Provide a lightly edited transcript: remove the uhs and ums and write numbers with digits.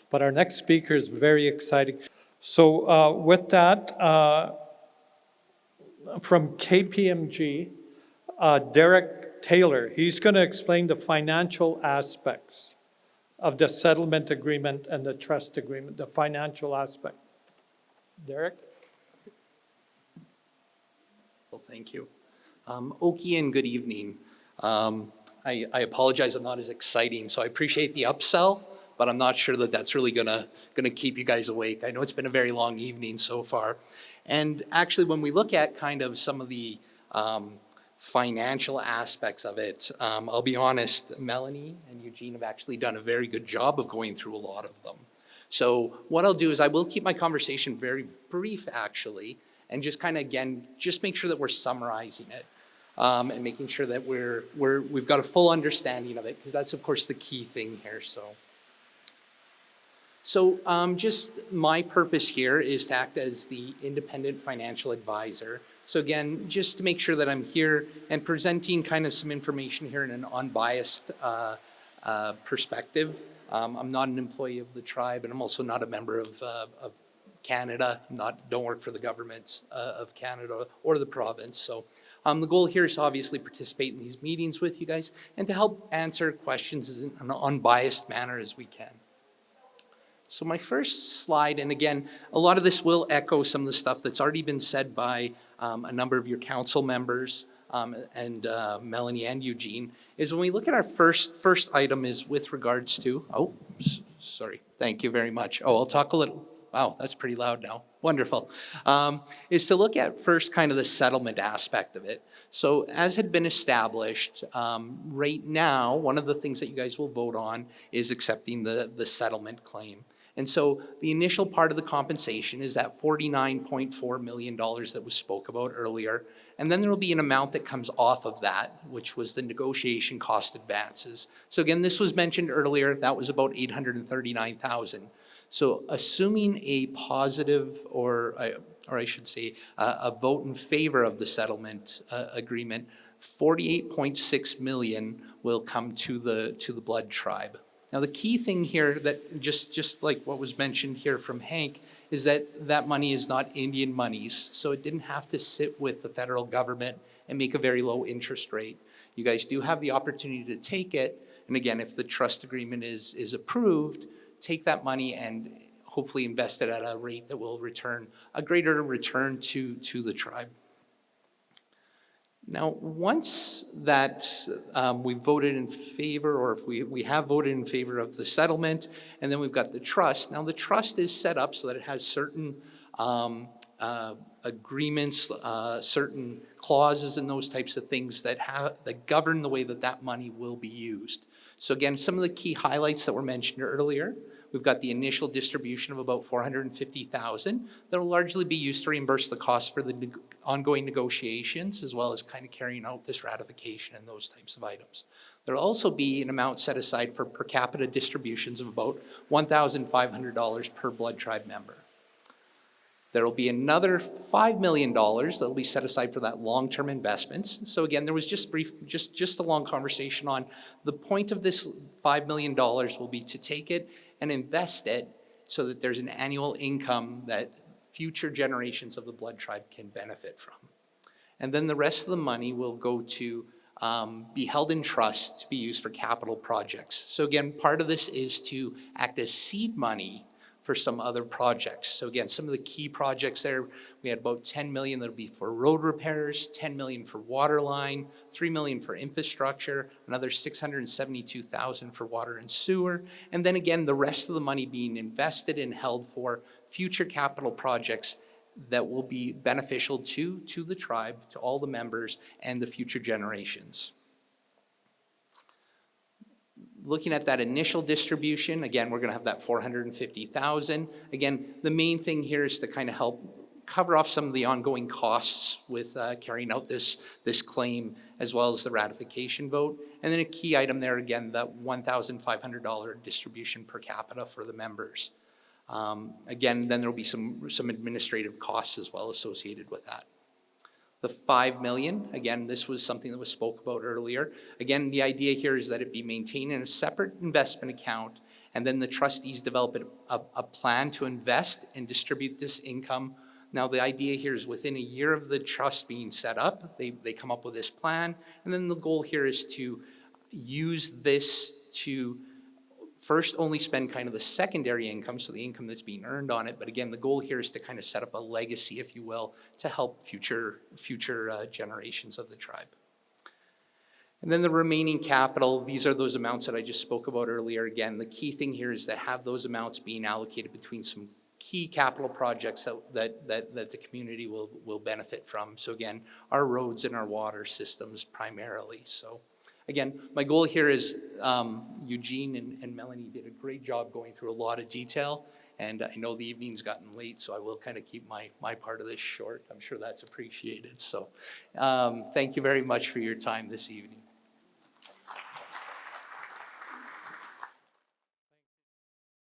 But our next speaker is very exciting. So with that, from KPMG, Derek Taylor, he's going to explain the financial aspects of the settlement agreement and the trust agreement, the financial aspect. Derek? Well, thank you. Oki, and good evening. I apologize, I'm not as exciting, so I appreciate the upsell, but I'm not sure that that's really gonna keep you guys awake. I know it's been a very long evening so far. And actually, when we look at kind of some of the financial aspects of it, I'll be honest, Melanie and Eugene have actually done a very good job of going through a lot of them. So what I'll do is I will keep my conversation very brief, actually, and just kind of, again, just make sure that we're summarizing it. And making sure that we've got a full understanding of it, because that's, of course, the key thing here. So just my purpose here is to act as the independent financial advisor. So again, just to make sure that I'm here and presenting kind of some information here in an unbiased perspective. I'm not an employee of the tribe, and I'm also not a member of Canada. Don't work for the governments of Canada or the province. So the goal here is to obviously participate in these meetings with you guys and to help answer questions in an unbiased manner as we can. So my first slide, and again, a lot of this will echo some of the stuff that's already been said by a number of your council members and Melanie and Eugene, is when we look at our first item is with regards to, sorry, thank you very much. I'll talk a little. Wow, that's pretty loud now. Wonderful. Is to look at first kind of the settlement aspect of it. So as had been established, right now, one of the things that you guys will vote on is accepting the settlement claim. And so the initial part of the compensation is that $49.4 million that was spoke about earlier. And then there will be an amount that comes off of that, which was the negotiation cost advances. So again, this was mentioned earlier, that was about $839,000. So assuming a positive, or I should say, a vote in favor of the settlement agreement, $48.6 million will come to the Blood Tribe. Now the key thing here, that just like what was mentioned here from Hank, is that money is not Indian monies, so it didn't have to sit with the federal government and make a very low interest rate. You guys do have the opportunity to take it, and again, if the trust agreement is approved, take that money and hopefully invest it at a rate that will return a greater return to the tribe. Now, once that we voted in favor, or if we have voted in favor of the settlement, and then we've got the trust. Now, the trust is set up so that it has certain agreements, certain clauses and those types of things that govern the way that money will be used. So again, some of the key highlights that were mentioned earlier, we've got the initial distribution of about $450,000 that will largely be used to reimburse the cost for the ongoing negotiations, as well as kind of carrying out this ratification and those types of items. There will also be an amount set aside for per capita distributions of about $1,500 per Blood Tribe member. There will be another $5 million that will be set aside for that long-term investments. So again, there was just a long conversation on the point of this $5 million will be to take it and invest it so that there's an annual income that future generations of the Blood Tribe can benefit from. And then the rest of the money will go to be held in trust to be used for capital projects. So again, part of this is to act as seed money for some other projects. So again, some of the key projects there, we had about $10 million that'll be for road repairs, $10 million for water line, $3 million for infrastructure, another $672,000 for water and sewer, and then again, the rest of the money being invested and held for future capital projects that will be beneficial to the tribe, to all the members, and the future generations. Looking at that initial distribution, again, we're going to have that $450,000. Again, the main thing here is to kind of help cover off some of the ongoing costs with carrying out this claim, as well as the ratification vote. And then a key item there, again, that $1,500 distribution per capita for the members. Again, then there will be some administrative costs as well associated with that. The $5 million, again, this was something that was spoke about earlier. Again, the idea here is that it be maintained in a separate investment account, And then the trustees develop a plan to invest and distribute this income. Now, the idea here is within a year of the trust being set up, they come up with this plan. And then the goal here is to use this to first only spend kind of the secondary income, so the income that's being earned on it. But again, the goal here is to kind of set up a legacy, if you will, to help future generations of the tribe. And then the remaining capital, these are those amounts that I just spoke about earlier. Again, the key thing here is to have those amounts being allocated between some key capital projects that the community will benefit from. So again, our roads and our water systems primarily. So again, my goal here is Eugene and Melanie did a great job going through a lot of detail. And I know the evening's gotten late, so I will kind of keep my part of this short. I'm sure that's appreciated. So thank you very much for your time this evening.